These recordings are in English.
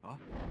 เหรอ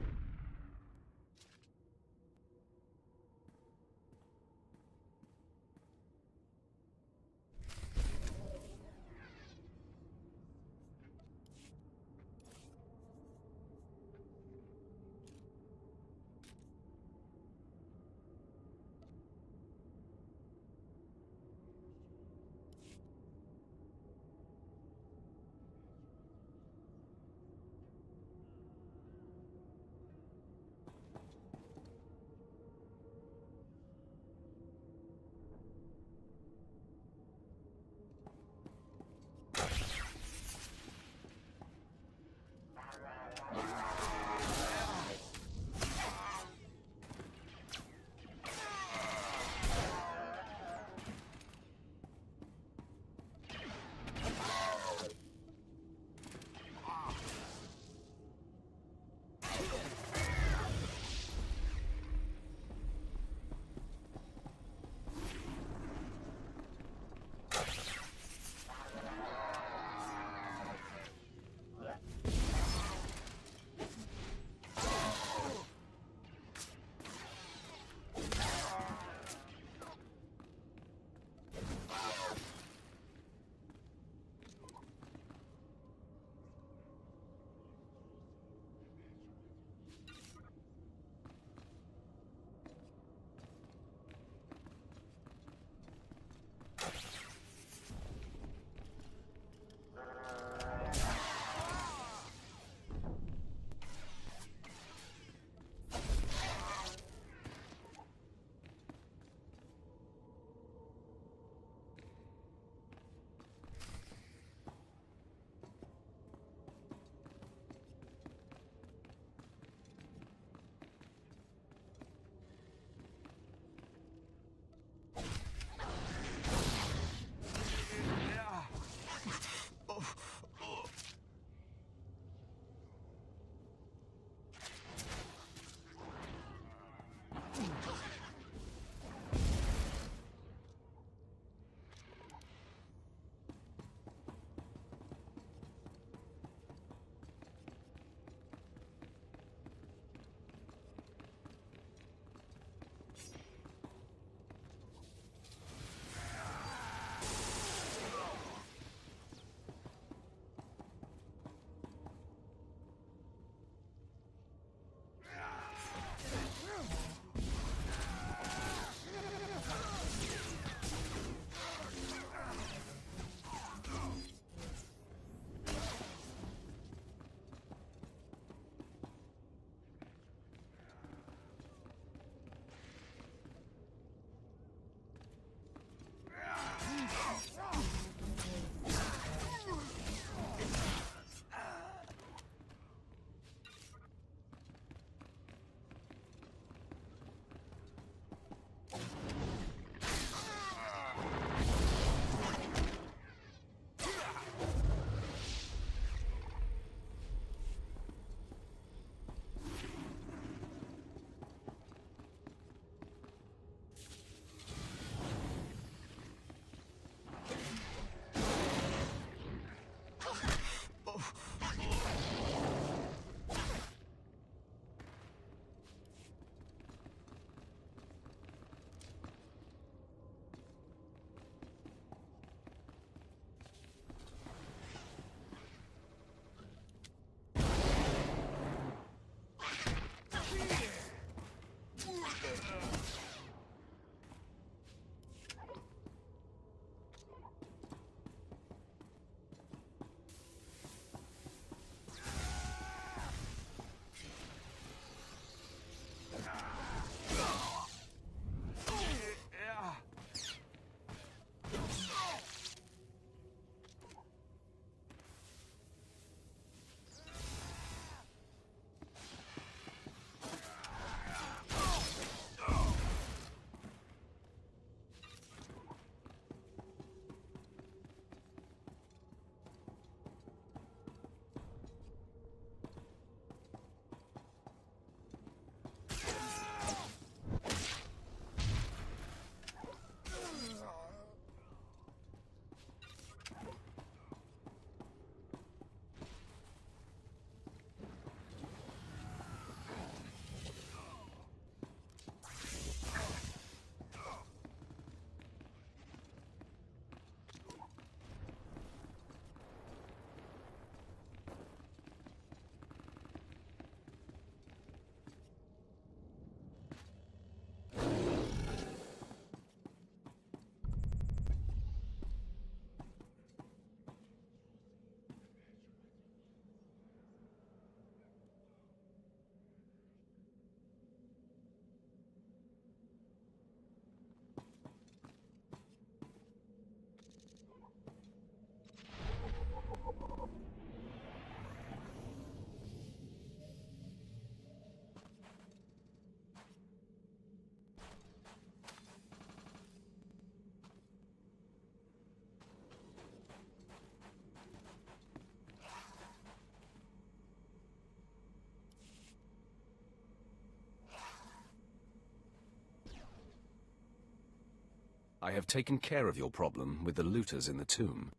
I have taken care of your problem with the looters in the tomb.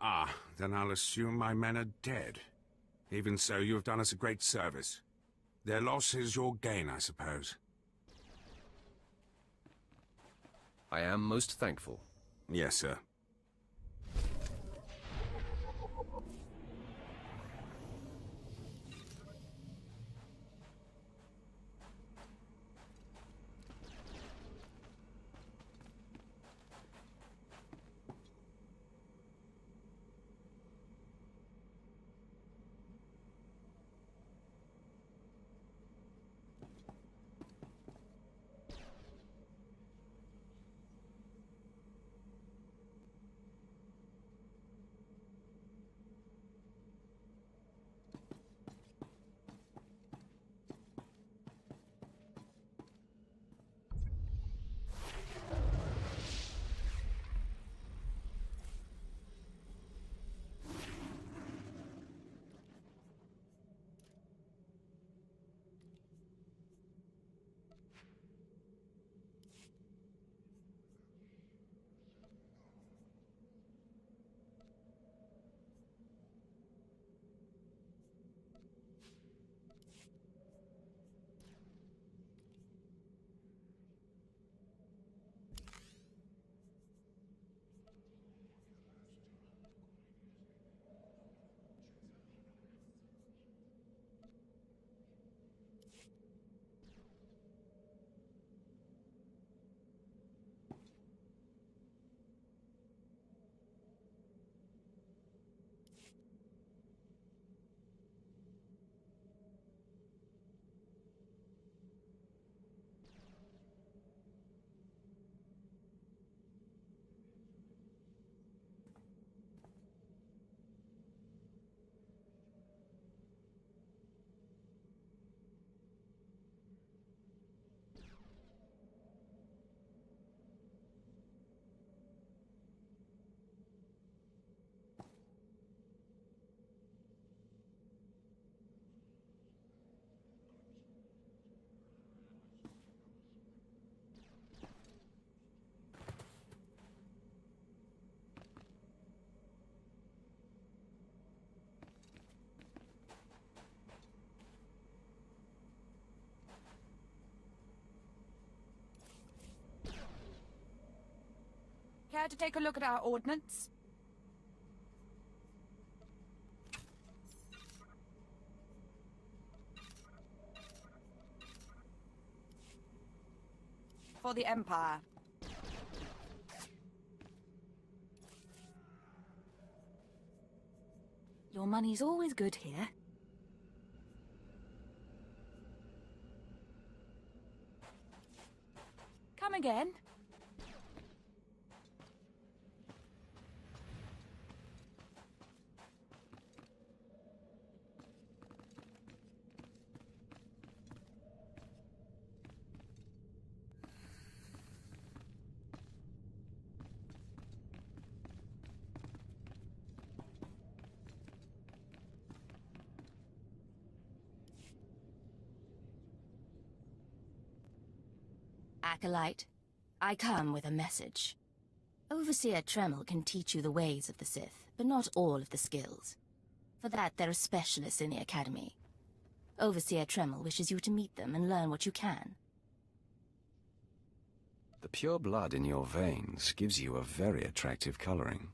Ah, then I'll assume my men are dead. Even so, you have done us a great service. Their loss is your gain, I suppose. I am most thankful. Yes, sir. Care to take a look at our ordnance? For the Empire. Your money's always good here. Come again. Acolyte, I come with a message. Overseer Tremel can teach you the ways of the Sith, but not all of the skills. For that, there are specialists in the Academy. Overseer Tremel wishes you to meet them and learn what you can. The pure blood in your veins gives you a very attractive coloring.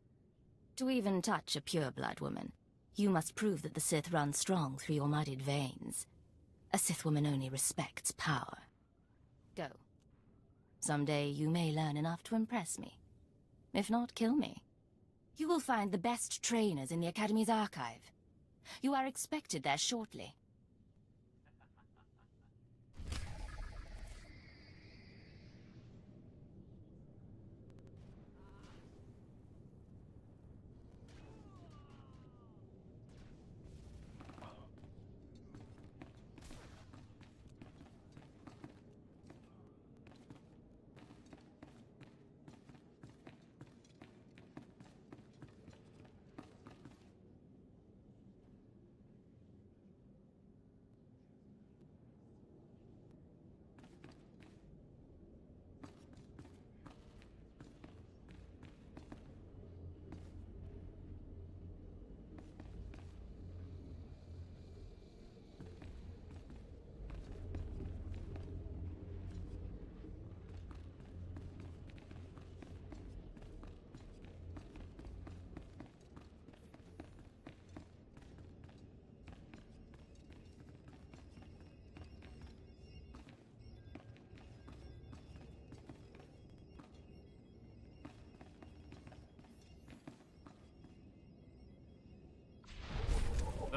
To even touch a pure-blood woman, you must prove that the Sith run strong through your muddied veins. A Sith woman only respects power. Go. Someday you may learn enough to impress me. If not, kill me. You will find the best trainers in the Academy's archive. You are expected there shortly.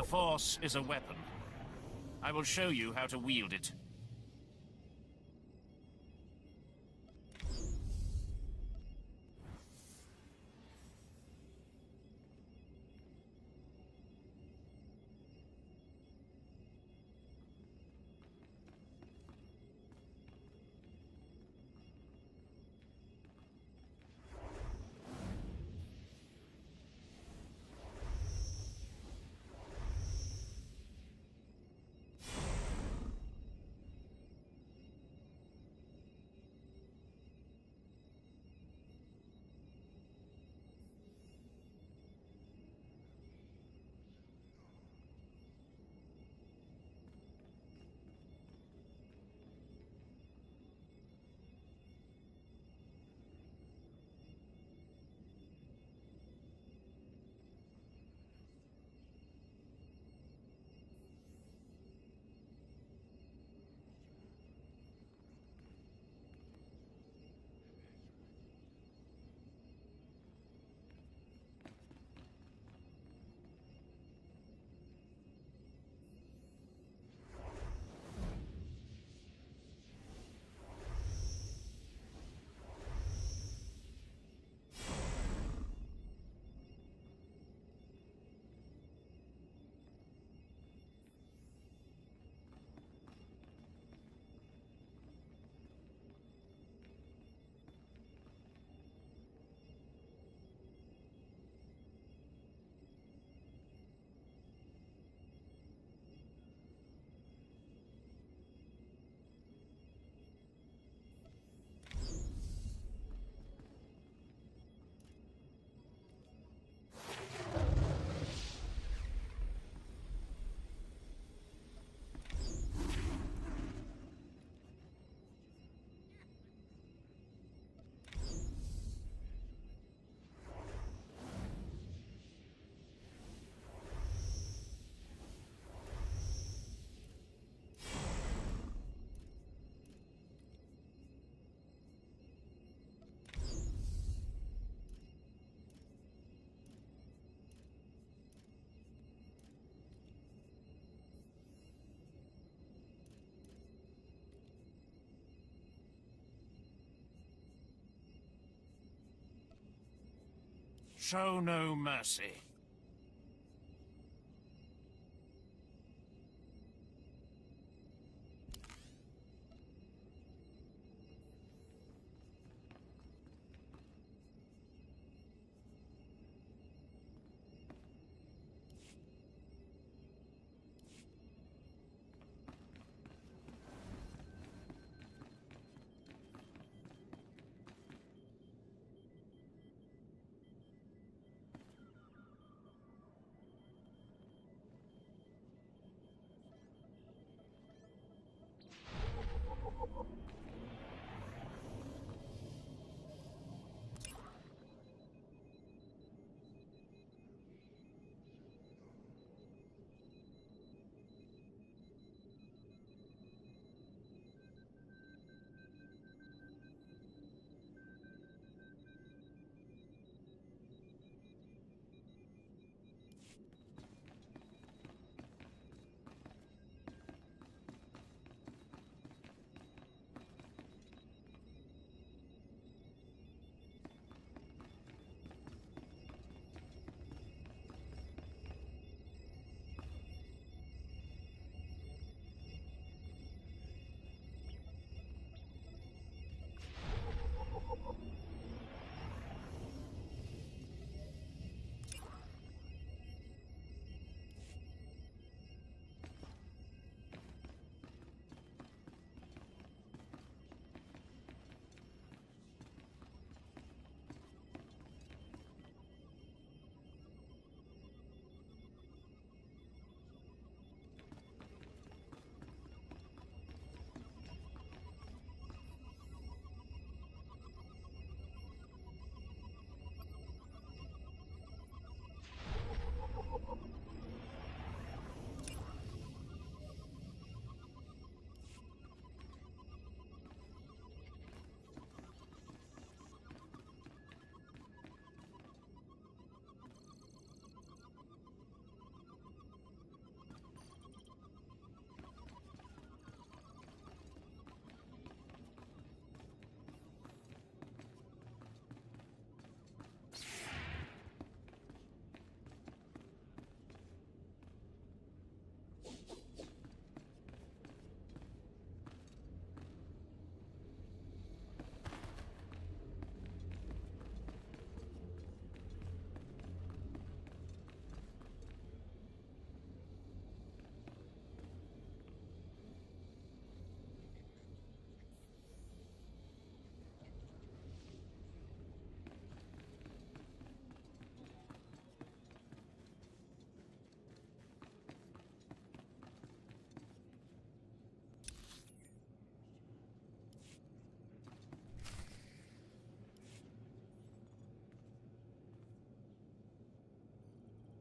The Force is a weapon. I will show you how to wield it. Show no mercy.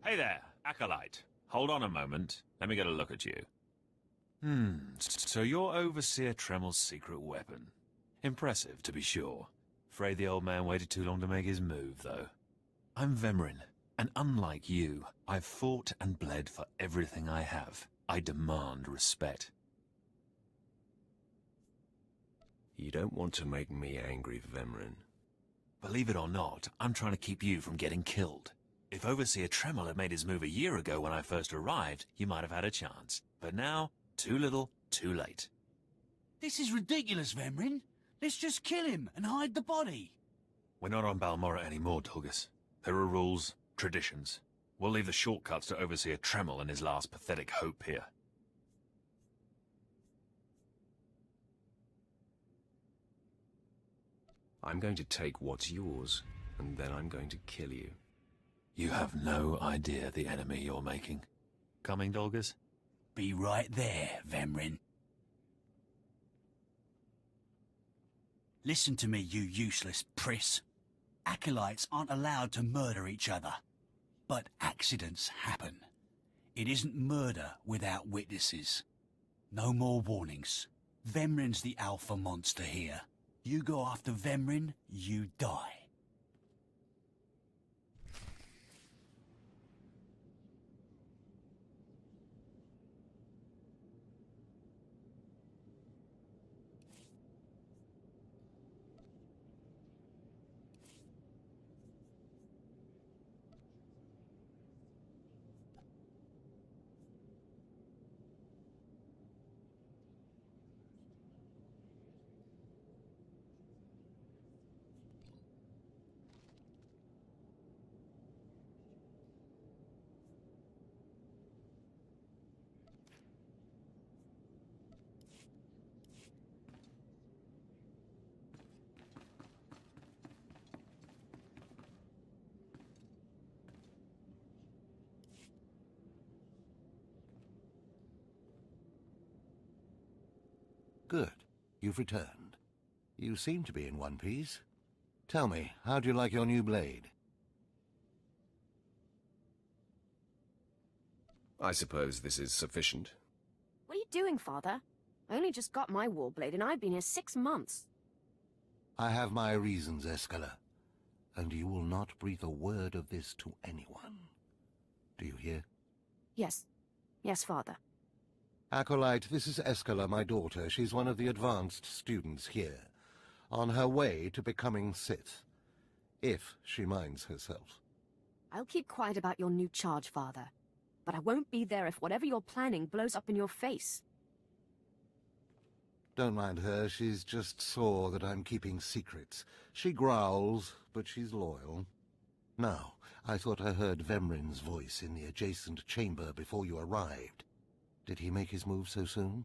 Hey there, Acolyte. Hold on a moment. Let me get a look at you. So you're Overseer Tremel's secret weapon. Impressive, to be sure. Afraid the old man waited too long to make his move, though. I'm Vemrin, and unlike you, I've fought and bled for everything I have. I demand respect. You don't want to make me angry, Vemrin. Believe it or not, I'm trying to keep you from getting killed. If Overseer Tremel had made his move a year ago when I first arrived, you might have had a chance. But now, too little, too late. This is ridiculous, Vemrin. Let's just kill him and hide the body. We're not on Balmorra anymore, Dolgus. There are rules, traditions. We'll leave the shortcuts to Overseer Tremel and his last pathetic hope here. I'm going to take what's yours, and then I'm going to kill you. You have no idea the enemy you're making. Coming, Dolgus? Be right there, Vemrin. Listen to me, you useless priss. Acolytes aren't allowed to murder each other. But accidents happen. It isn't murder without witnesses. No more warnings. Vemrin's the alpha monster here. You go after Vemrin, you die. Good. You've returned. You seem to be in one piece. Tell me, how do you like your new blade? I suppose this is sufficient. What are you doing, Father? I only just got my warblade, and I've been here 6 months. I have my reasons, Escala, and you will not breathe a word of this to anyone. Do you hear? Yes. Yes, Father. Acolyte, this is Escala, my daughter. She's one of the advanced students here, on her way to becoming Sith, if she minds herself. I'll keep quiet about your new charge, Father. But I won't be there if whatever you're planning blows up in your face. Don't mind her, she's just sore that I'm keeping secrets. She growls, but she's loyal. Now, I thought I heard Vemrin's voice in the adjacent chamber before you arrived. Did he make his move so soon?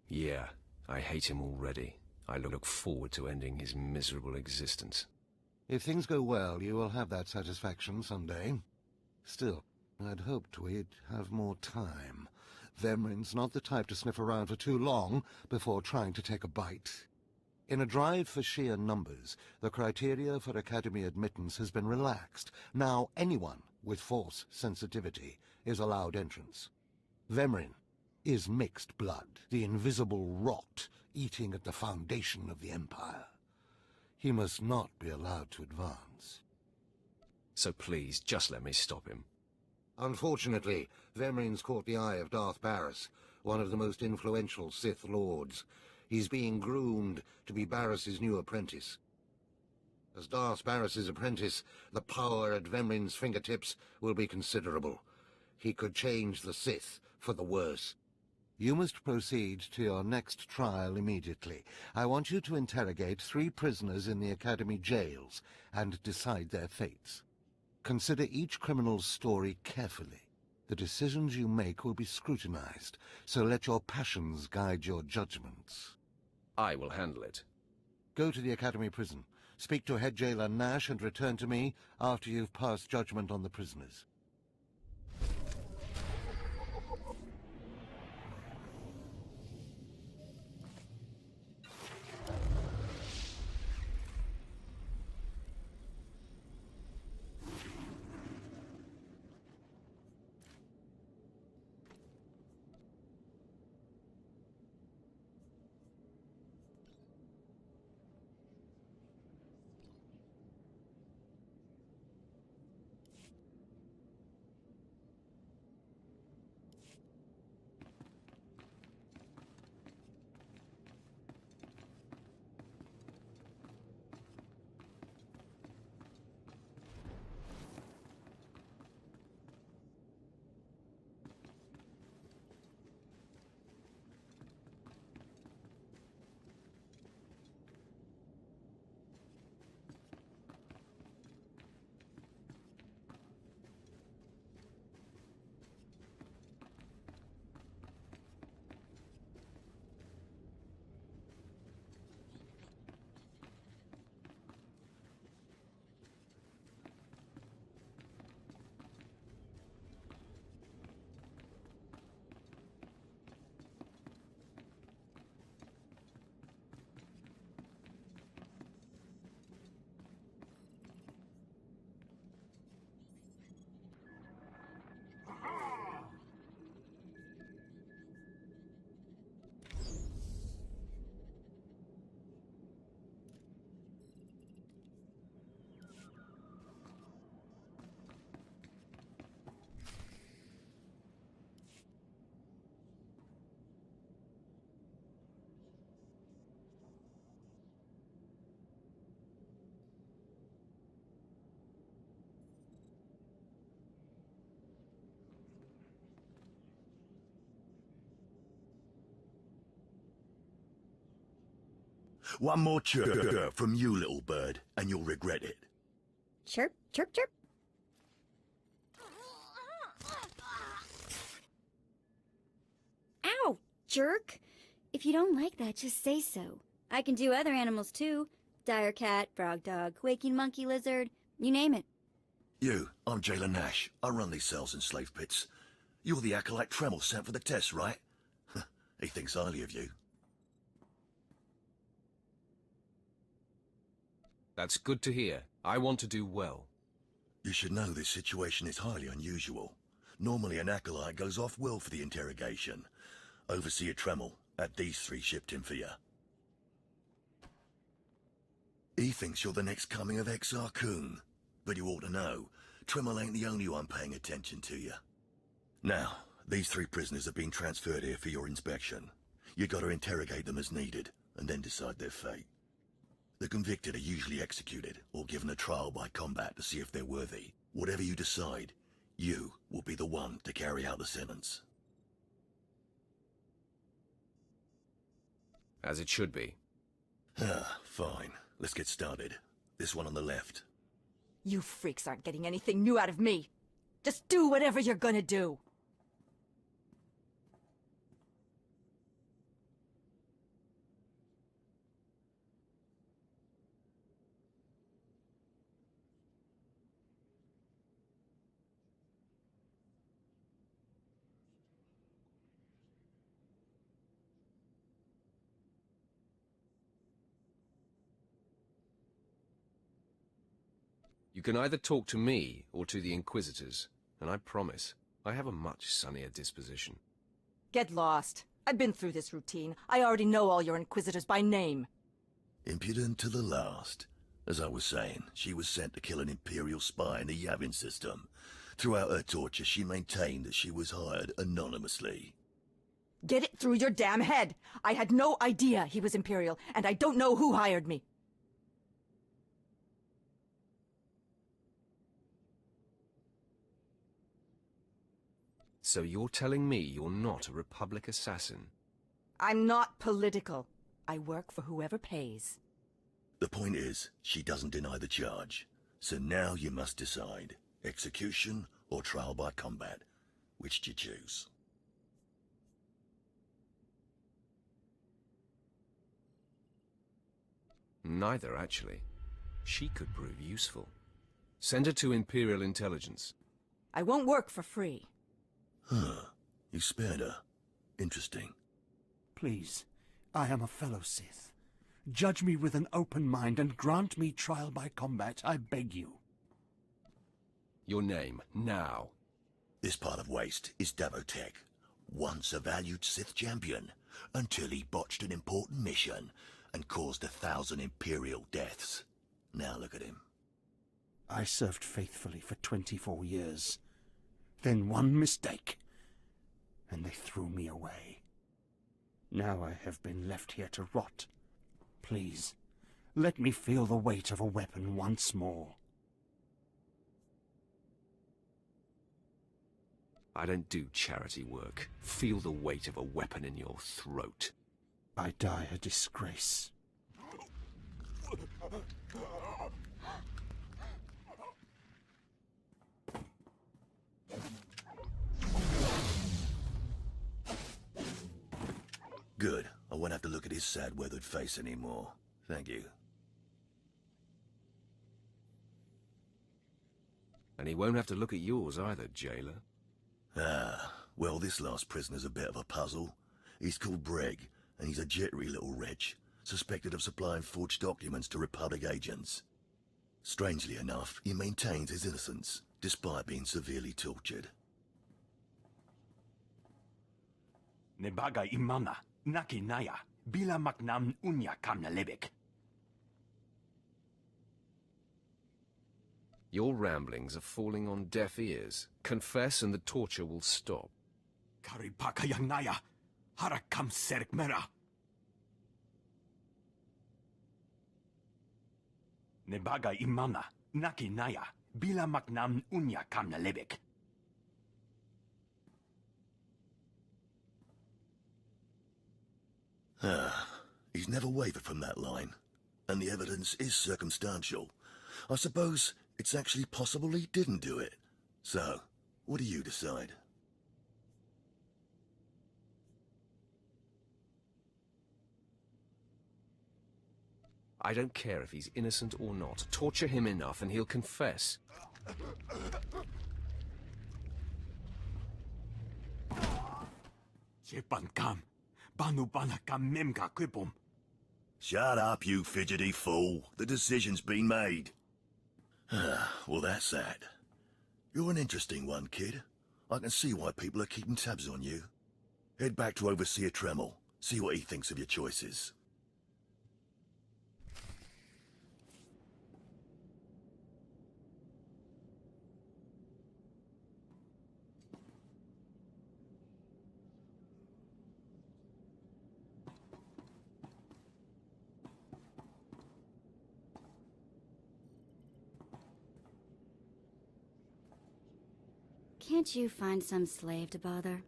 Yeah, I hate him already. I look forward to ending his miserable existence. If things go well, you will have that satisfaction someday. Still, I'd hoped we'd have more time. Vemrin's not the type to sniff around for too long before trying to take a bite. In a drive for sheer numbers, the criteria for Academy admittance has been relaxed. Now anyone with Force sensitivity is allowed entrance. Vemrin is mixed blood, the invisible rot eating at the foundation of the Empire. He must not be allowed to advance. So please, just let me stop him. Unfortunately, Vemrin's caught the eye of Darth Barris, one of the most influential Sith Lords. He's being groomed to be Barris's new apprentice. As Darth Barris's apprentice, the power at Vemrin's fingertips will be considerable. He could change the Sith for the worse. You must proceed to your next trial immediately. I want you to interrogate 3 prisoners in the Academy jails and decide their fates. Consider each criminal's story carefully. The decisions you make will be scrutinized, so let your passions guide your judgments. I will handle it. Go to the Academy prison. Speak to head jailer Nash and return to me after you've passed judgment on the prisoners. One more chirp from you, little bird, and you'll regret it. Chirp, chirp, chirp. Ow, jerk. If you don't like that, just say so. I can do other animals too. Dire cat, frog dog, quaking monkey lizard, you name it. You, I'm Jailer Nash. I run these cells and slave pits. You're the acolyte Tremel sent for the test, right? He thinks highly of you. That's good to hear. I want to do well. You should know this situation is highly unusual. Normally an acolyte goes off-world for the interrogation. Overseer Tremel had these three shipped in for you. He thinks you're the next coming of Exar Kun. But you ought to know, Tremel ain't the only one paying attention to you. Now, these three prisoners have been transferred here for your inspection. You gotta interrogate them as needed, and then decide their fate. The convicted are usually executed, or given a trial by combat to see if they're worthy. Whatever you decide, you will be the one to carry out the sentence. As it should be. Fine. Let's get started. This one on the left. You freaks aren't getting anything new out of me. Just do whatever you're gonna do. You can either talk to me or to the Inquisitors, and I promise, I have a much sunnier disposition. Get lost. I've been through this routine. I already know all your Inquisitors by name. Impudent to the last. As I was saying, she was sent to kill an Imperial spy in the Yavin system. Throughout her torture, she maintained that she was hired anonymously. Get it through your damn head! I had no idea he was Imperial, and I don't know who hired me. So you're telling me you're not a Republic assassin? I'm not political. I work for whoever pays. The point is, she doesn't deny the charge. So now you must decide. Execution or trial by combat. Which do you choose? Neither, actually. She could prove useful. Send her to Imperial Intelligence. I won't work for free. Huh. You spared her. Interesting. Please, I am a fellow Sith. Judge me with an open mind and grant me trial by combat, I beg you. Your name, now. This part of Waste is Davotech, once a valued Sith champion, until he botched an important mission and caused 1,000 Imperial deaths. Now look at him. I served faithfully for 24 years. Then one mistake, and they threw me away. Now I have been left here to rot. Please, let me feel the weight of a weapon once more. I don't do charity work. Feel the weight of a weapon in your throat. I die a disgrace. Good. I won't have to look at his sad, weathered face anymore. Thank you. And he won't have to look at yours either, Jailer. Well, this last prisoner's a bit of a puzzle. He's called Breg, and he's a jittery little wretch, suspected of supplying forged documents to Republic agents. Strangely enough, he maintains his innocence, despite being severely tortured. Nebaga imana, naki naya, bila maknam unya kamna lebek. Your ramblings are falling on deaf ears. Confess and the torture will stop. Karipaka yang naya, harakam serk mera. Nebaga imana, naki naya, bila maknam unya kamna lebek. He's he's never wavered from that line. And the evidence is circumstantial. I suppose it's actually possible he didn't do it. So, what do you decide? I don't care if he's innocent or not. Torture him enough and he'll confess. Shut up, you fidgety fool. The decision's been made. Well, that's that. You're an interesting one, kid. I can see why people are keeping tabs on you. Head back to Overseer Tremel. See what he thinks of your choices. Can't you find some slave to bother?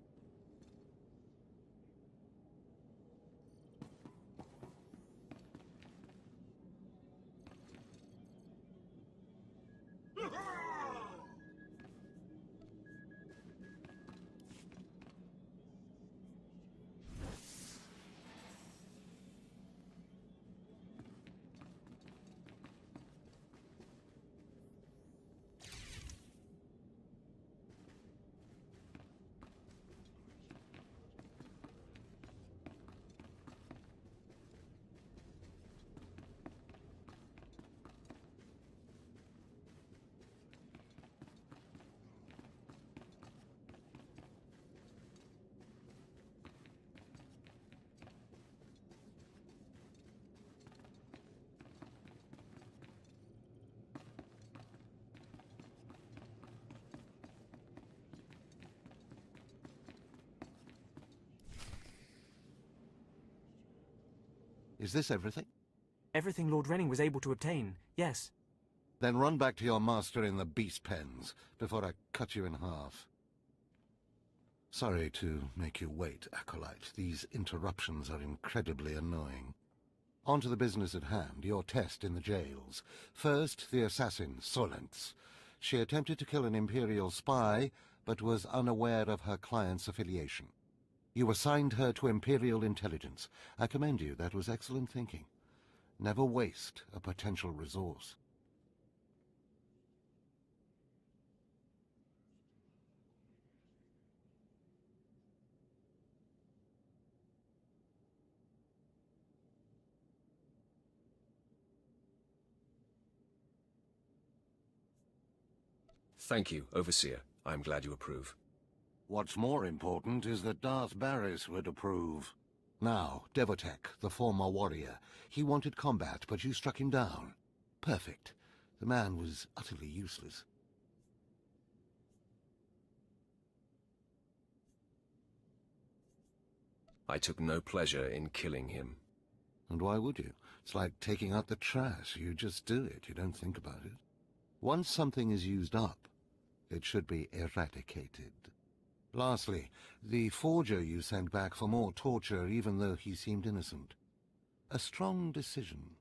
Is this everything? Everything Lord Renning was able to obtain, yes. Then run back to your master in the beast pens, before I cut you in half. Sorry to make you wait, Acolyte. These interruptions are incredibly annoying. On to the business at hand, your test in the jails. First, the assassin, Solentz. She attempted to kill an Imperial spy, but was unaware of her client's affiliation. You assigned her to Imperial intelligence. I commend you. That was excellent thinking. Never waste a potential resource. Thank you, Overseer. I'm glad you approve. What's more important is that Darth Baris would approve. Now, Devotek, the former warrior. He wanted combat, but you struck him down. Perfect. The man was utterly useless. I took no pleasure in killing him. And why would you? It's like taking out the trash. You just do it. You don't think about it. Once something is used up, it should be eradicated. Lastly, the forger you sent back for more torture even though he seemed innocent. A strong decision.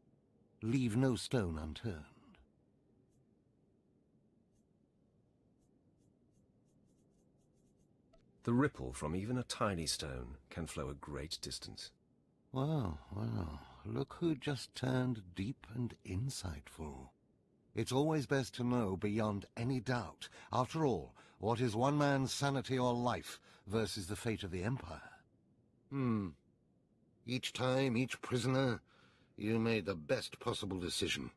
Leave no stone unturned. The ripple from even a tiny stone can flow a great distance. Wow, wow. Look who just turned deep and insightful. It's always best to know beyond any doubt. After all, what is one man's sanity or life versus the fate of the Empire? Each time, each prisoner, you made the best possible decision.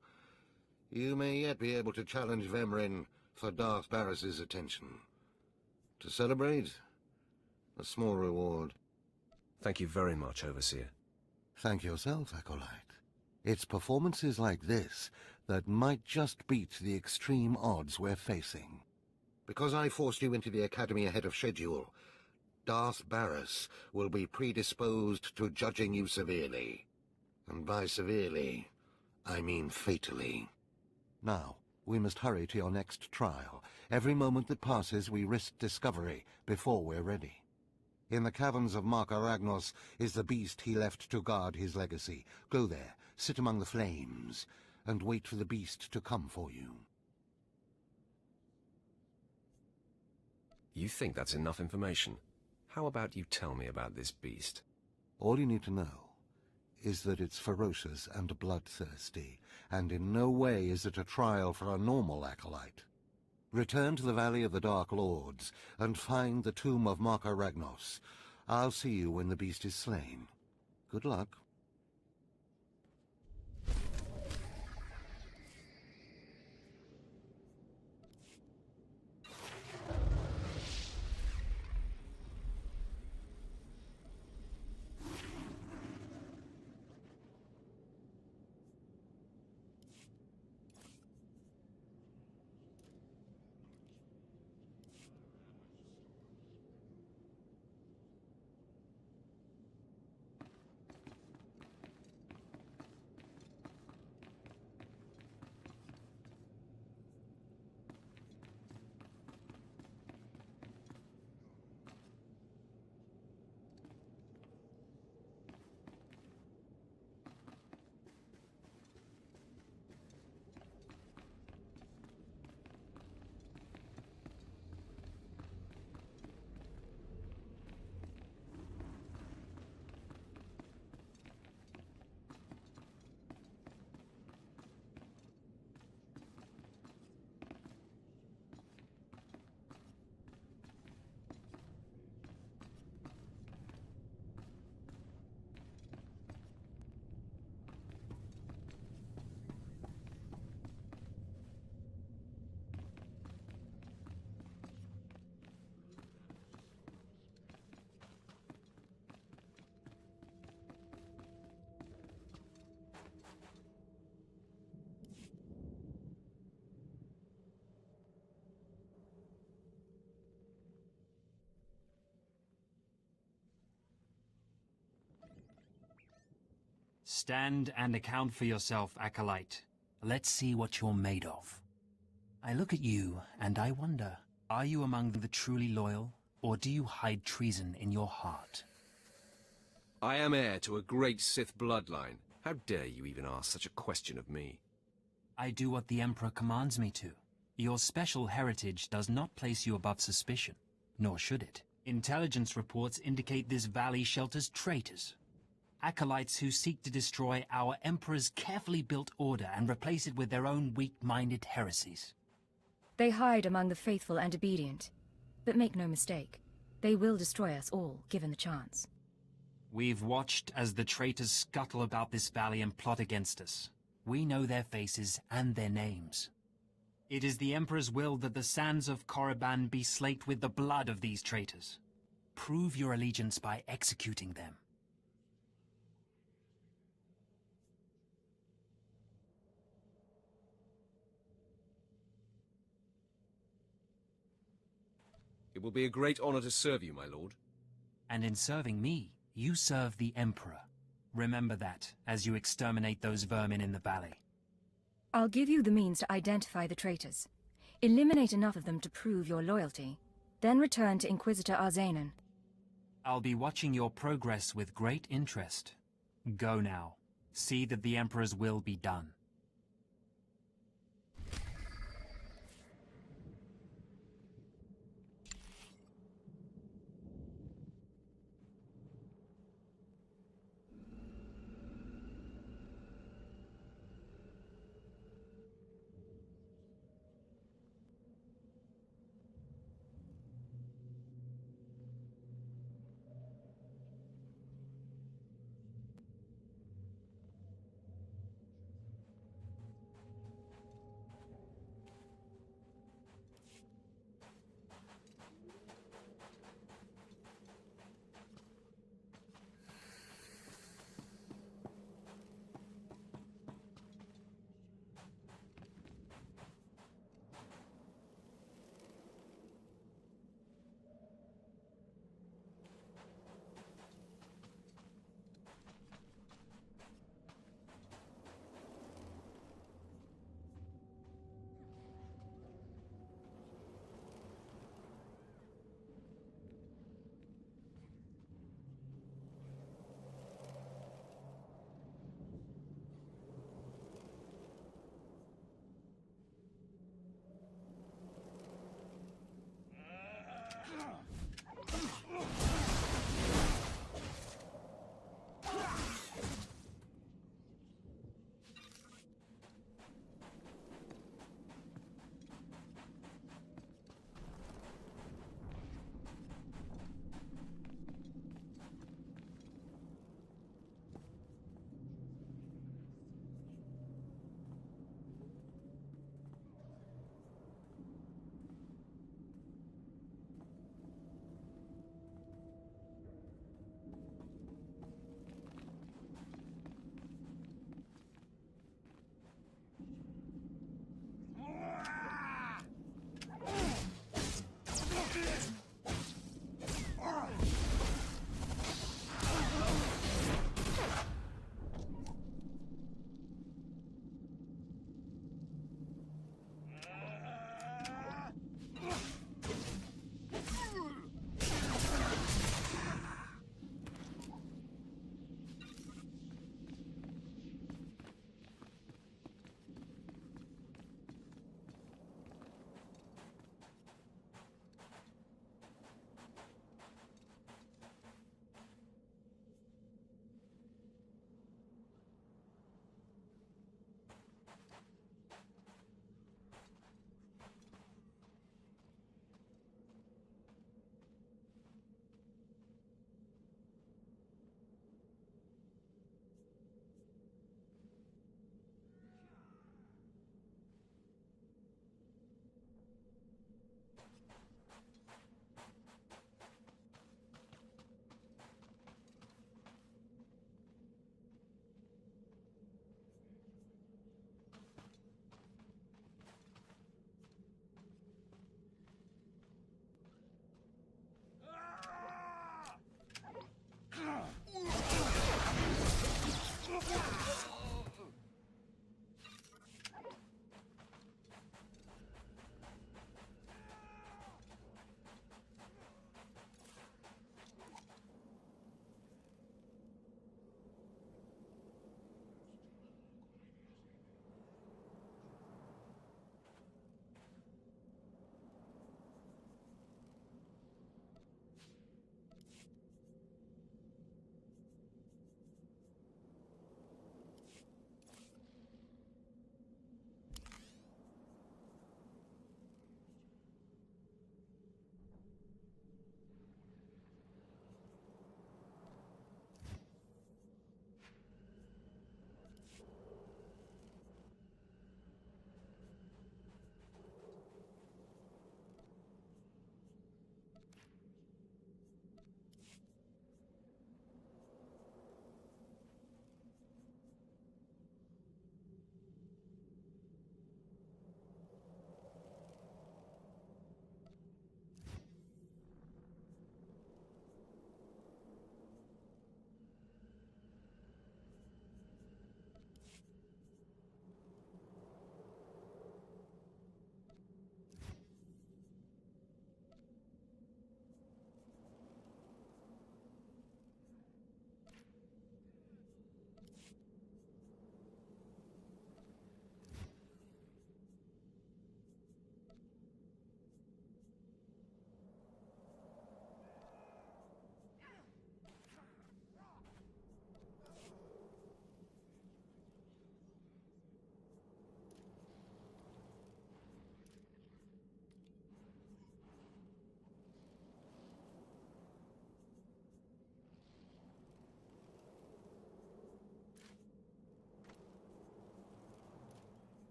You may yet be able to challenge Vemrin for Darth Baris's attention. To celebrate, a small reward. Thank you very much, Overseer. Thank yourself, Acolyte. It's performances like this that might just beat the extreme odds we're facing. Because I forced you into the Academy ahead of schedule, Darth Baris will be predisposed to judging you severely. And by severely, I mean fatally. Now, we must hurry to your next trial. Every moment that passes, we risk discovery before we're ready. In the caverns of Mark Aragnos is the beast he left to guard his legacy. Go there, sit among the flames, and wait for the beast to come for you. You think that's enough information? How about you tell me about this beast? All you need to know is that it's ferocious and bloodthirsty, and in no way is it a trial for a normal acolyte. Return to the Valley of the Dark Lords, and find the tomb of Mark Aragnos. I'll see you when the beast is slain. Good luck. Stand and account for yourself, Acolyte. Let's see what you're made of. I look at you, and I wonder, are you among the truly loyal, or do you hide treason in your heart? I am heir to a great Sith bloodline. How dare you even ask such a question of me? I do what the Emperor commands me to. Your special heritage does not place you above suspicion, nor should it. Intelligence reports indicate this valley shelters traitors. Acolytes who seek to destroy our Emperor's carefully built order and replace it with their own weak-minded heresies. They hide among the faithful and obedient. But make no mistake, they will destroy us all, given the chance. We've watched as the traitors scuttle about this valley and plot against us. We know their faces and their names. It is the Emperor's will that the sands of Korriban be slaked with the blood of these traitors. Prove your allegiance by executing them. It will be a great honor to serve you, my lord. And in serving me, you serve the Emperor. Remember that, as you exterminate those vermin in the valley. I'll give you the means to identify the traitors. Eliminate enough of them to prove your loyalty. Then return to Inquisitor Arzanan. I'll be watching your progress with great interest. Go now. See that the Emperor's will be done.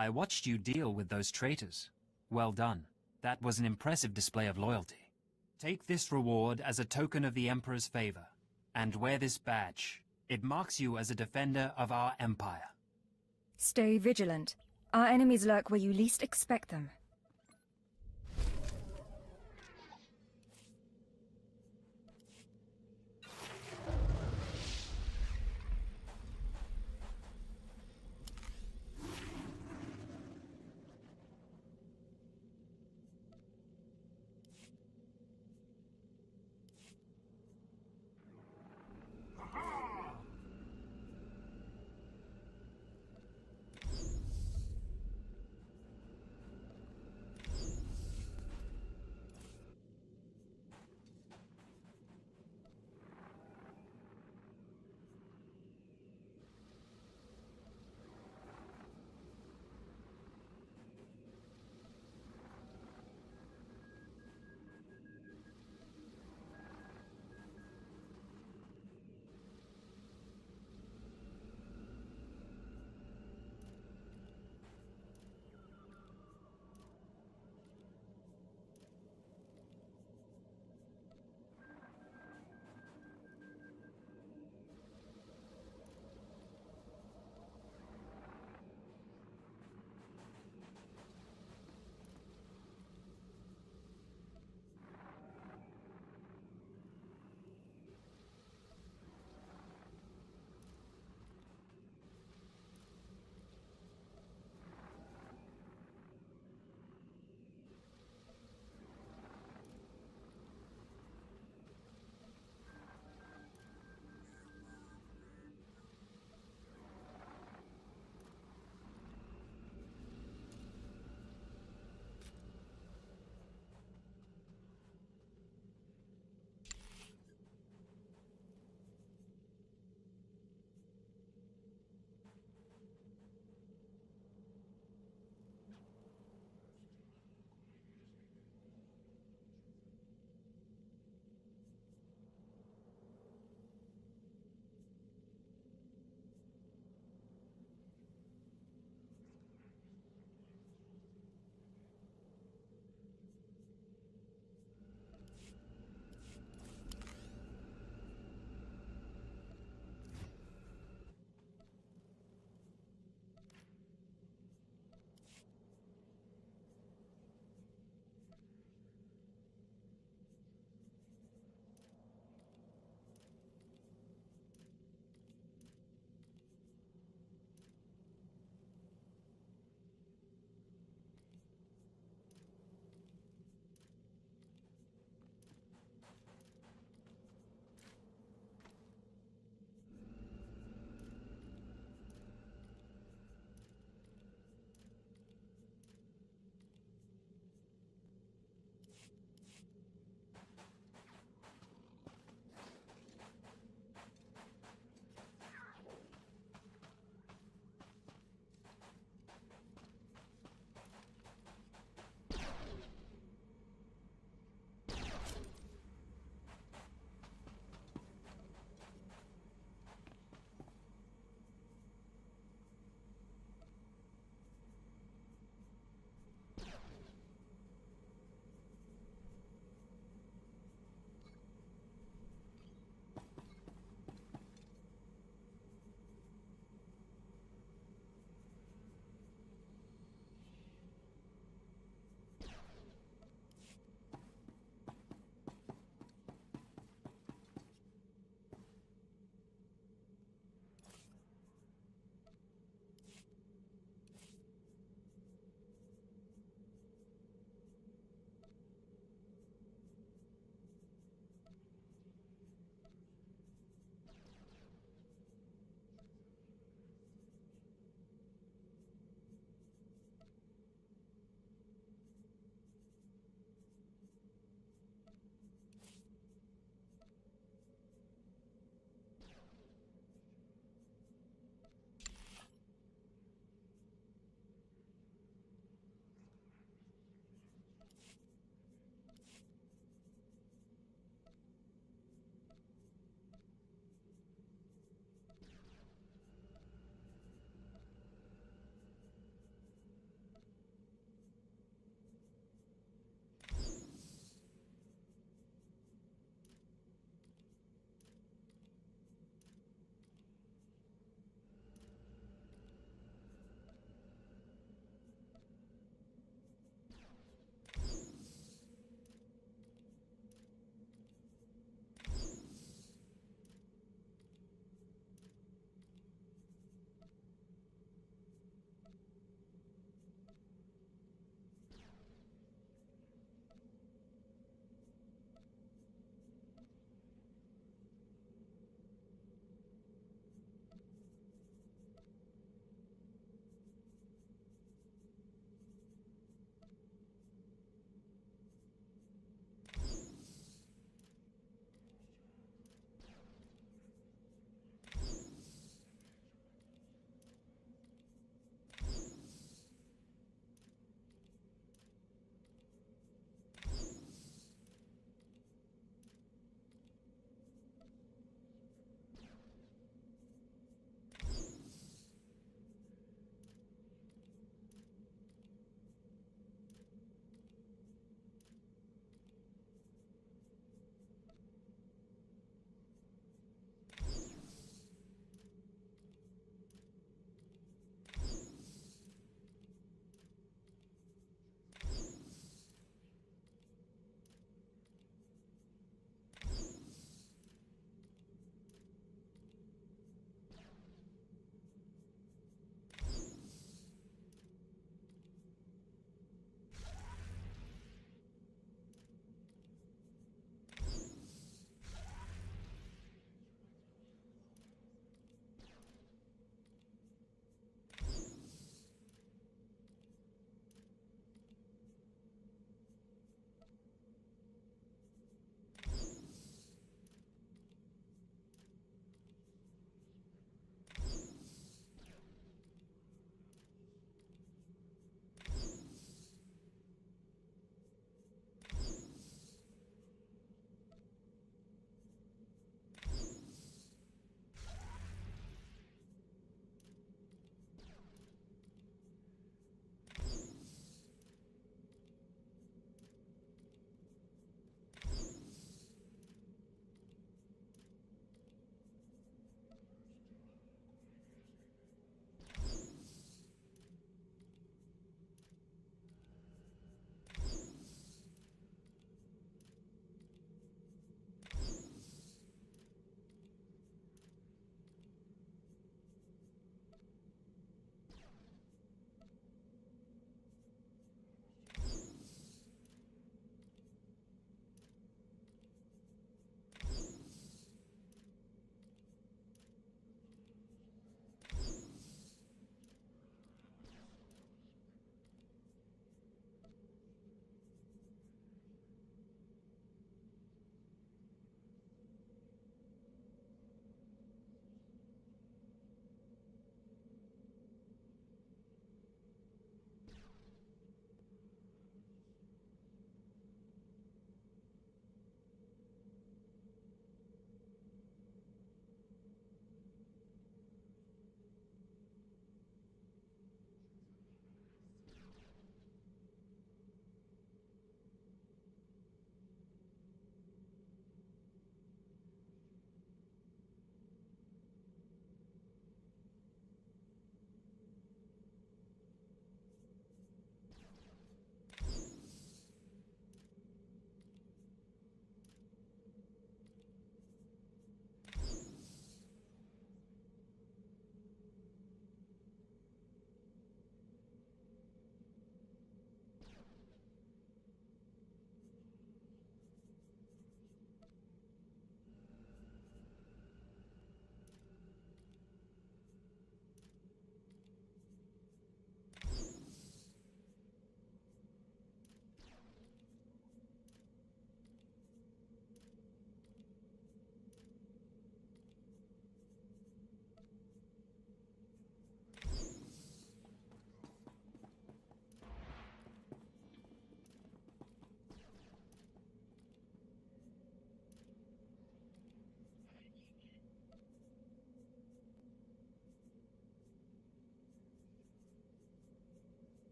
I watched you deal with those traitors. Well done. That was an impressive display of loyalty. Take this reward as a token of the Emperor's favor, and wear this badge. It marks you as a defender of our empire. Stay vigilant. Our enemies lurk where you least expect them.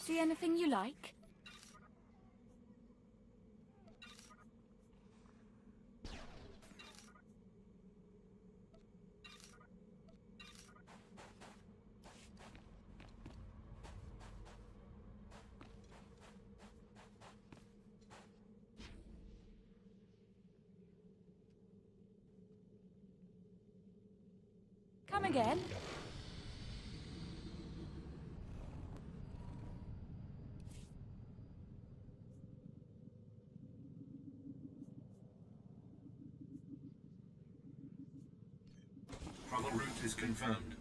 See anything you like? Come again? Travel route is confirmed.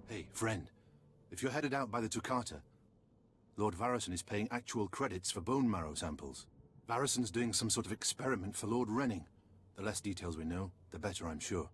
Hey, friend. If you're headed out by the Toccata, Lord Varison is paying actual credits for bone marrow samples. Varison's doing some sort of experiment for Lord Renning. The less details we know, the better, I'm sure.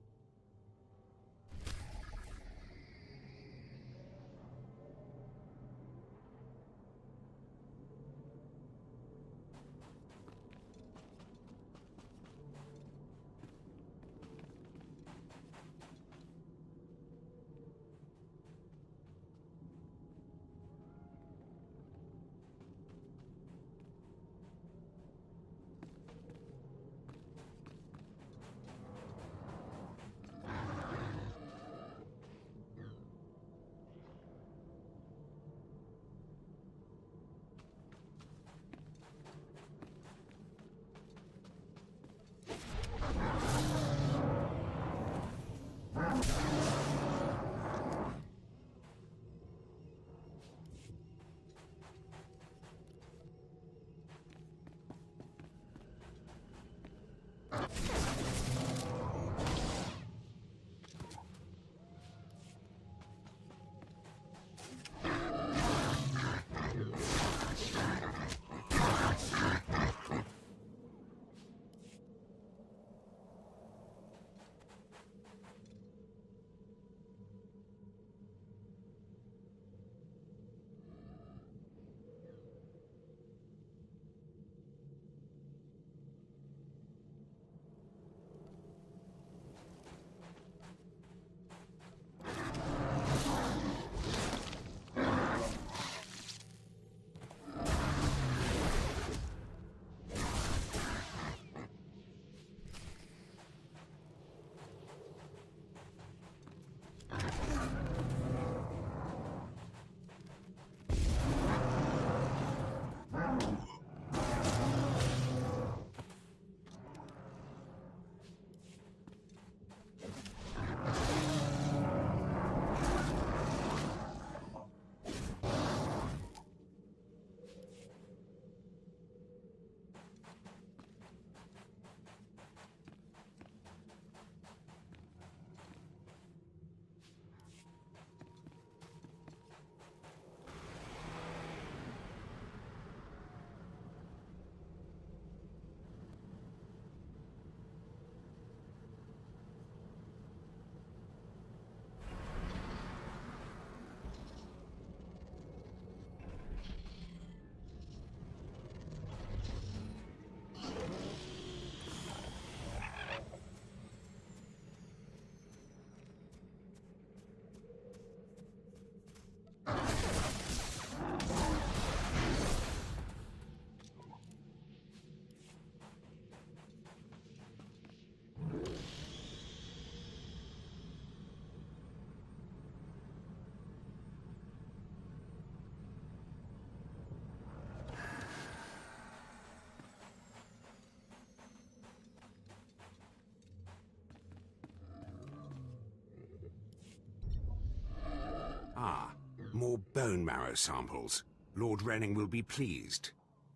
bone marrow samples. Lord Renning will be pleased.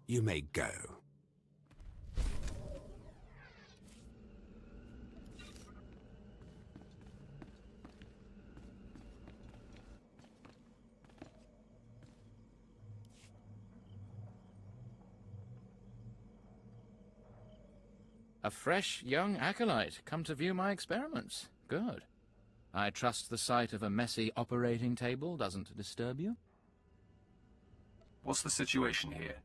You may go. A fresh young acolyte, come to view my experiments. Good. I trust the sight of a messy operating table doesn't disturb you? What's the situation here?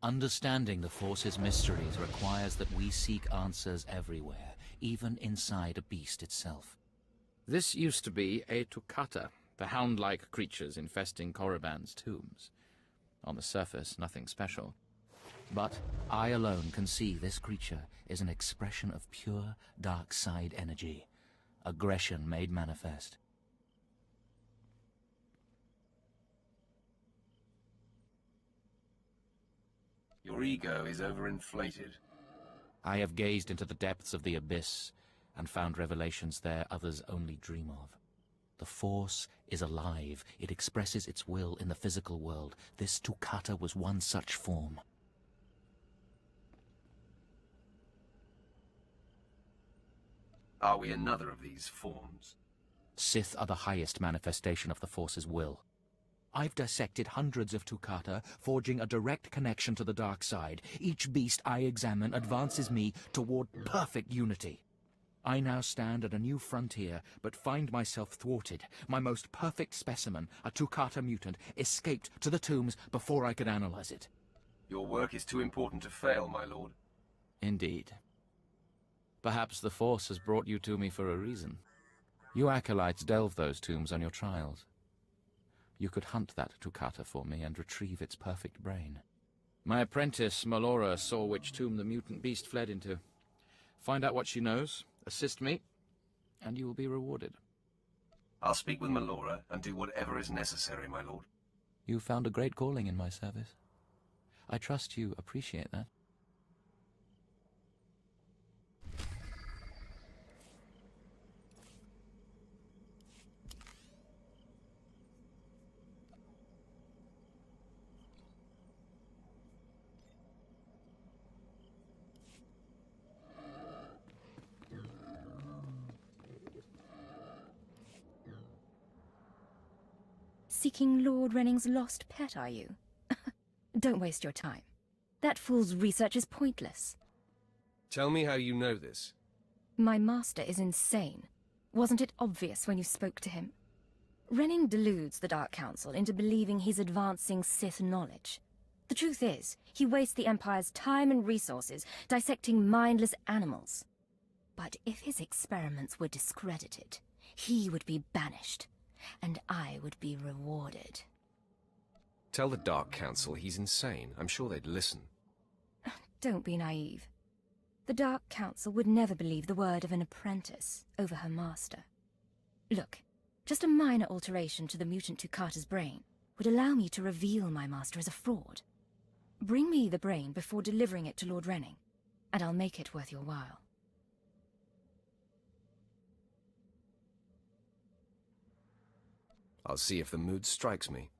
Understanding the Force's mysteries requires that we seek answers everywhere, even inside a beast itself. This used to be a Toccata, the hound-like creatures infesting Korriban's tombs. On the surface, nothing special. But I alone can see this creature is an expression of pure dark side energy, aggression made manifest. Your ego is overinflated. I have gazed into the depths of the abyss and found revelations there others only dream of. The Force is alive. It expresses its will in the physical world. This Toccata was one such form. Are we another of these forms? Sith are the highest manifestation of the Force's will. I've dissected hundreds of Toccata, forging a direct connection to the dark side. Each beast I examine advances me toward perfect unity. I now stand at a new frontier, but find myself thwarted. My most perfect specimen, a Toccata mutant, escaped to the tombs before I could analyze it. Your work is too important to fail, my lord. Indeed. Perhaps the Force has brought you to me for a reason. You acolytes delve those tombs on your trials. You could hunt that Toccata for me and retrieve its perfect brain. My apprentice, Melora, saw which tomb the mutant beast fled into. Find out what she knows, assist me, and you will be rewarded. I'll speak with Melora and do whatever is necessary, my lord. You found a great calling in my service. I trust you appreciate that. Seeking Lord Renning's lost pet, are you? Don't waste your time. That fool's research is pointless. Tell me how you know this. My master is insane. Wasn't it obvious when you spoke to him? Renning deludes the Dark Council into believing he's advancing Sith knowledge. The truth is, he wastes the Empire's time and resources dissecting mindless animals. But if his experiments were discredited, he would be banished, and I would be rewarded. Tell the Dark Council he's insane. I'm sure they'd listen. Don't be naive. The Dark Council would never believe the word of an apprentice over her master. Look, just a minor alteration to the mutant Toccata's brain would allow me to reveal my master as a fraud. Bring me the brain before delivering it to Lord Renning, and I'll make it worth your while. I'll see if the mood strikes me.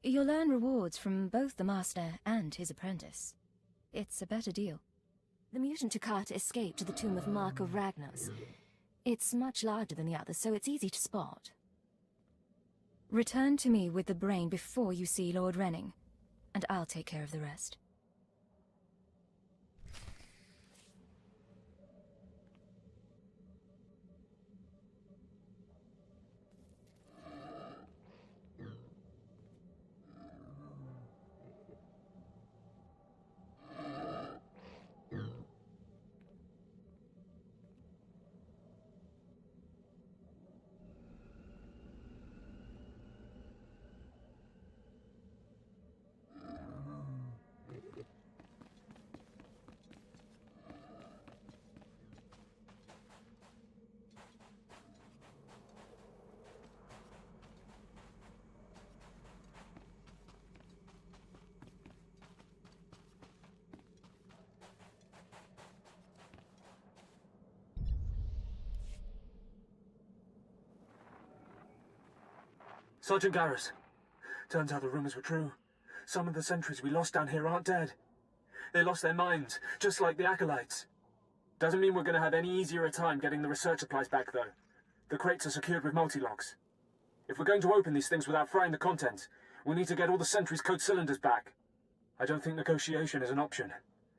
You'll earn rewards from both the master and his apprentice. It's a better deal. The mutant Toccata escaped to the tomb of Mark of Ragnos. It's much larger than the others, so it's easy to spot. Return to me with the brain before you see Lord Renning, and I'll take care of the rest. Sergeant Garrus, Turns out the rumors were true. Some of the sentries we lost down here aren't dead. They lost their minds, just like the Acolytes. Doesn't mean we're going to have any easier a time getting the research supplies back, though. The crates are secured with multi-locks. If we're going to open these things without frying the contents, we'll need to get all the sentries' code cylinders back. I don't think negotiation is an option.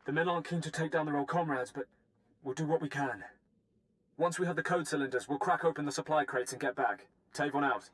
The men aren't keen to take down their old comrades, but we'll do what we can. Once we have the code cylinders, we'll crack open the supply crates and get back. Tavon out.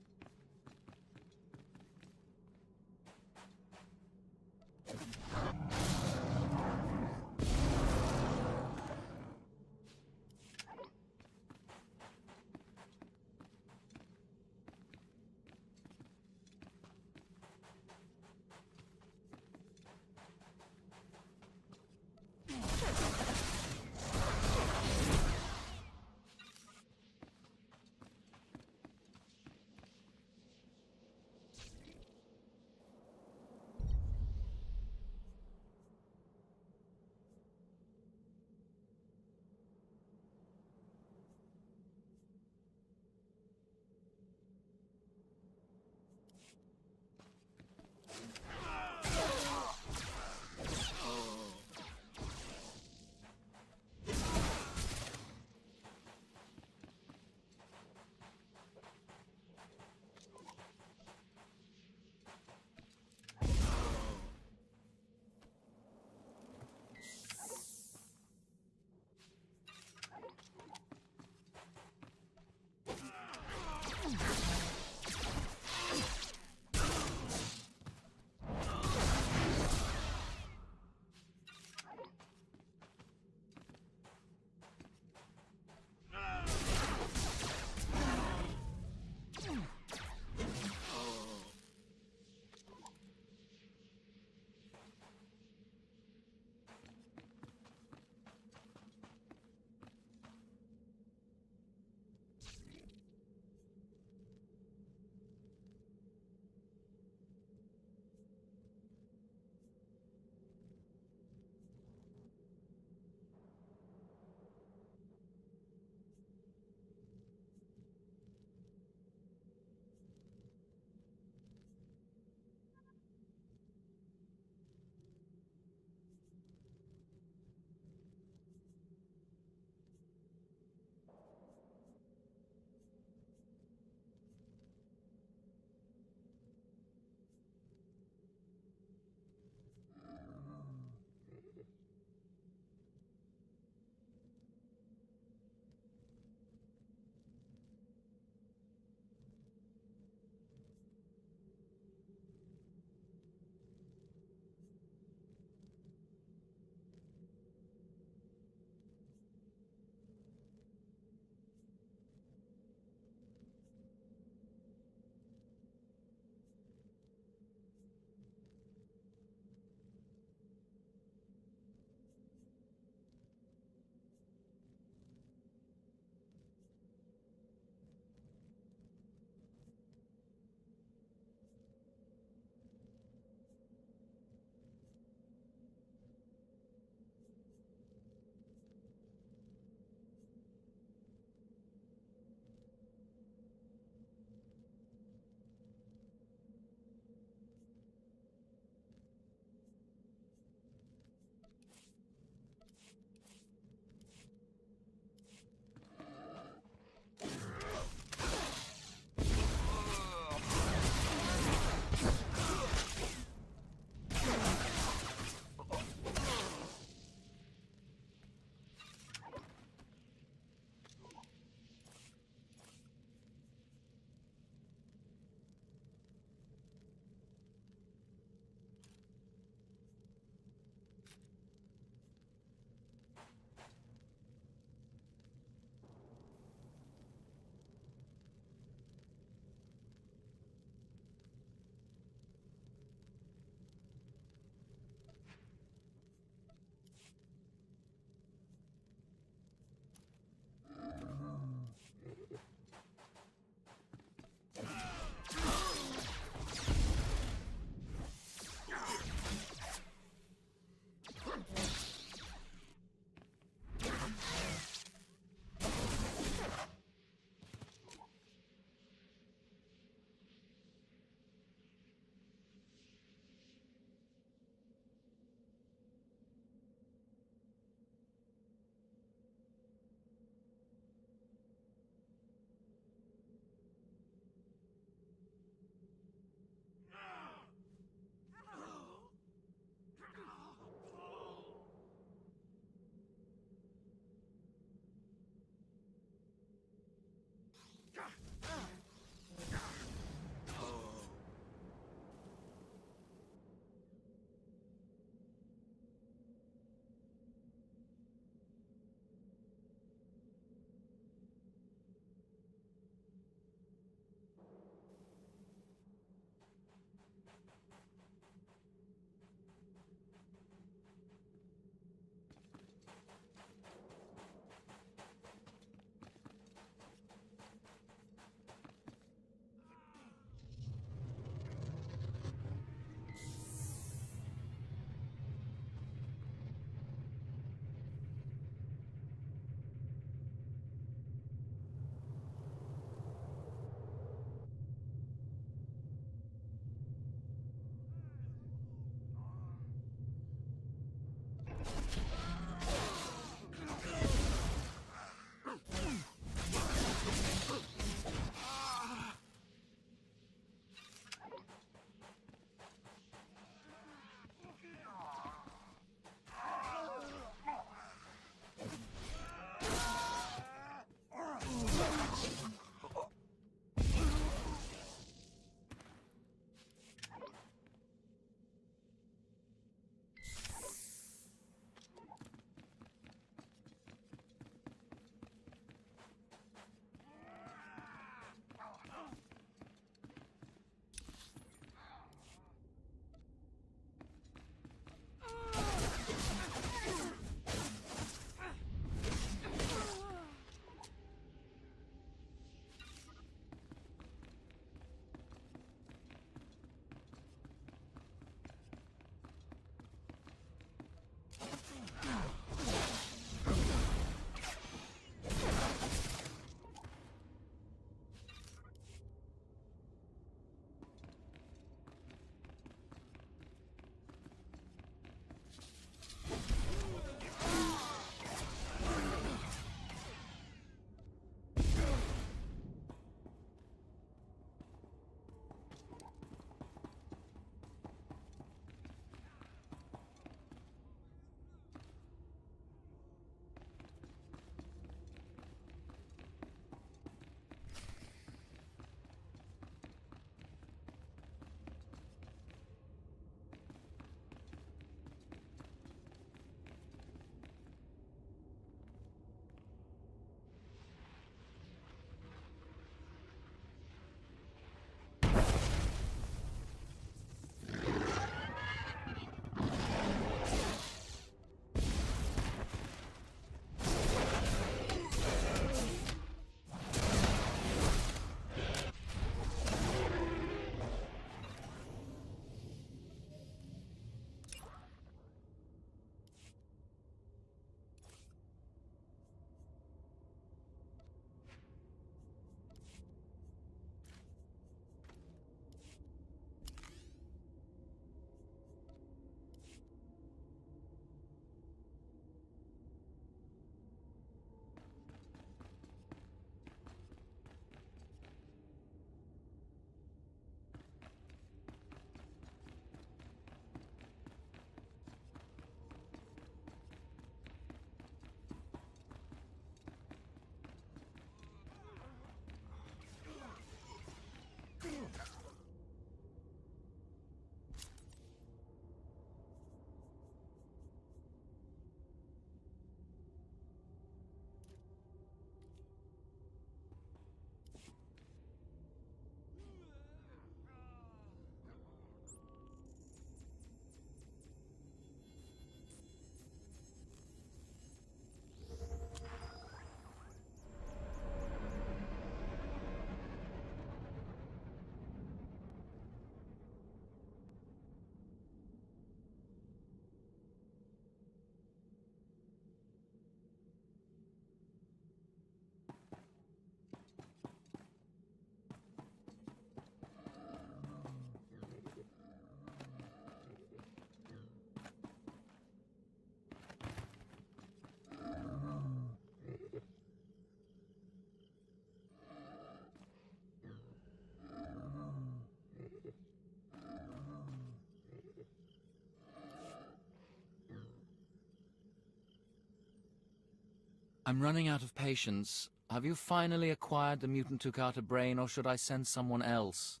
I'm running out of patience. Have you finally acquired the mutant Tukata brain, or should I send someone else?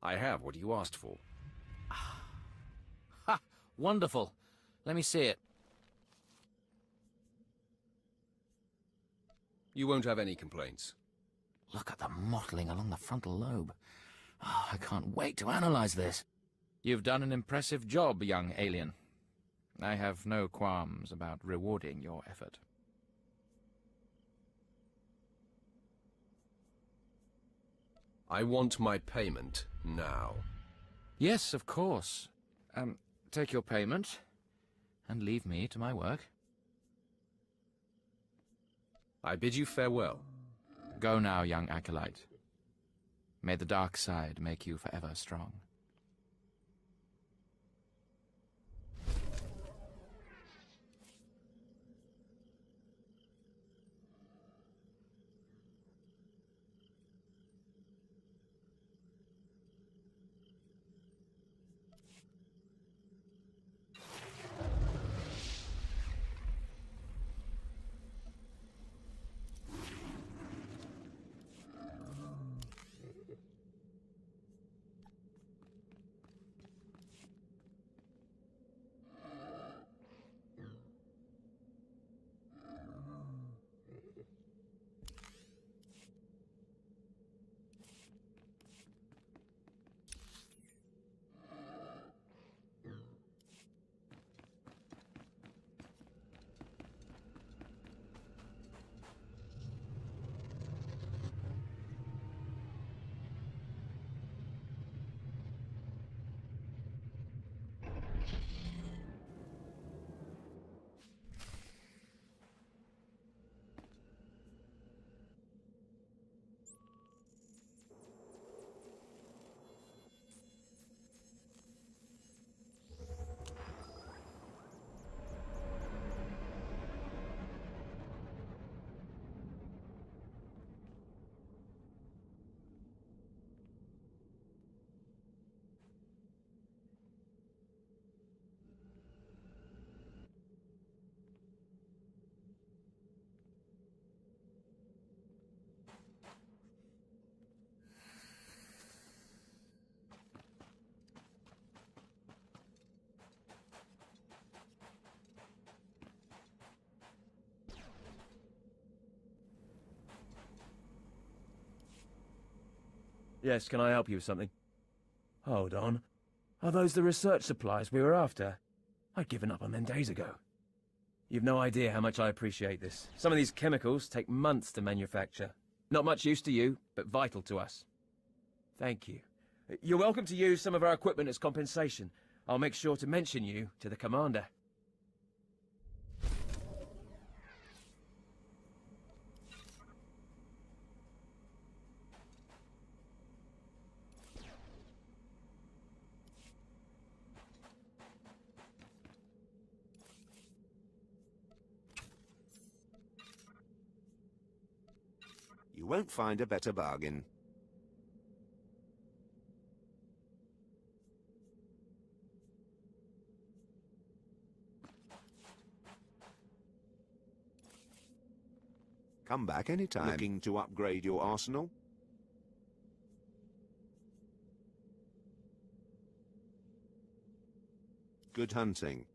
I have what you asked for. Ha! Wonderful. Let me see it. You won't have any complaints. Look at the mottling along the frontal lobe. Oh, I can't wait to analyze this. You've done an impressive job, young alien. I have no qualms about rewarding your effort. I want my payment now. Yes, of course. Take your payment and leave me to my work. I bid you farewell. Go now, young acolyte. May the dark side make you forever strong. Yes, can I help you with something? Hold on. Are those the research supplies we were after? I'd given up on them days ago. You've no idea how much I appreciate this. Some of these chemicals take months to manufacture. Not much use to you, but vital to us. Thank you. You're welcome to use some of our equipment as compensation. I'll make sure to mention you to the commander. You won't find a better bargain. Come back anytime. Looking to upgrade your arsenal? Good hunting.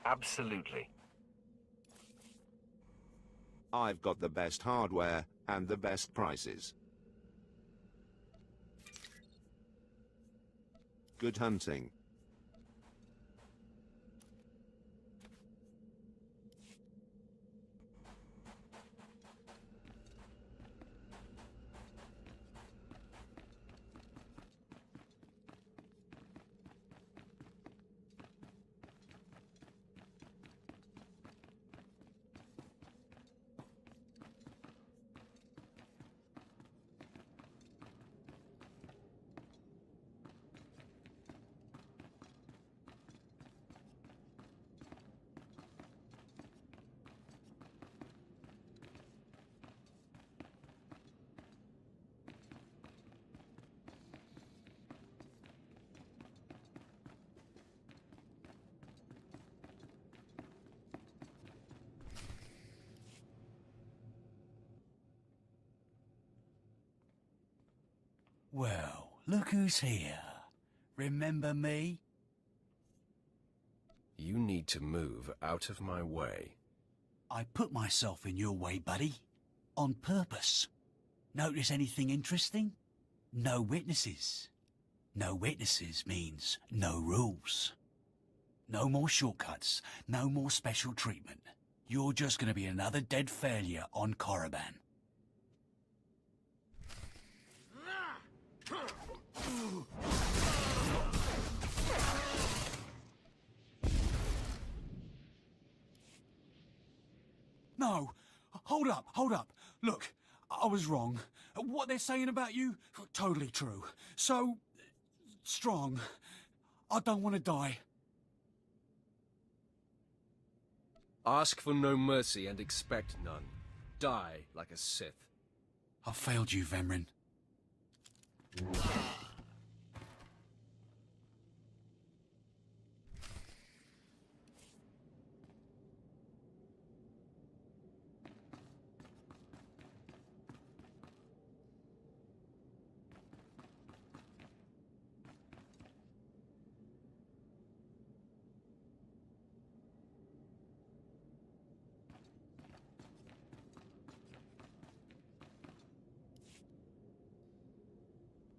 Absolutely. I've got the best hardware and the best prices. Good hunting. Well, look who's here. Remember me? You need to move out of my way. I put myself in your way, buddy. On purpose. Notice anything interesting? No witnesses. No witnesses means no rules. No more shortcuts. No more special treatment. You're just gonna be another dead failure on Korriban. No! Hold up, hold up. Look, I was wrong. What they're saying about you, totally true. So, strong. I don't want to die. Ask for no mercy and expect none. Die like a Sith. I failed you, Vemrin.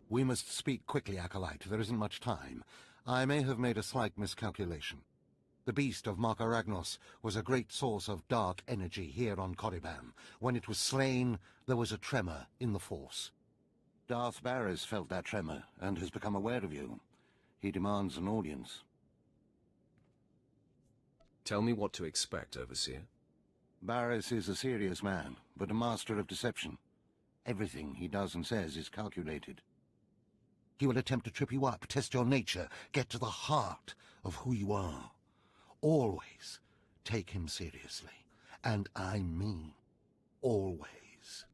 We must speak quickly, Acolyte. There isn't much time. I may have made a slight miscalculation. The beast of Markaragnos was a great source of dark energy here on Korriban. When it was slain, there was a tremor in the Force. Darth Barris felt that tremor and has become aware of you. He demands an audience. Tell me what to expect, Overseer. Barris is a serious man, but a master of deception. Everything he does and says is calculated. He will attempt to trip you up, test your nature, get to the heart of who you are. Always take him seriously. And I mean always.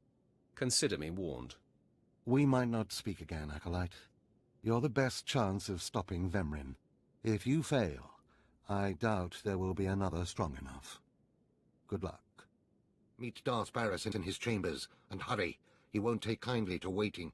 Consider me warned. We might not speak again, Acolyte. You're the best chance of stopping Vemrin. If you fail, I doubt there will be another strong enough. Good luck. Meet Darth Barris in his chambers, and hurry. He won't take kindly to waiting.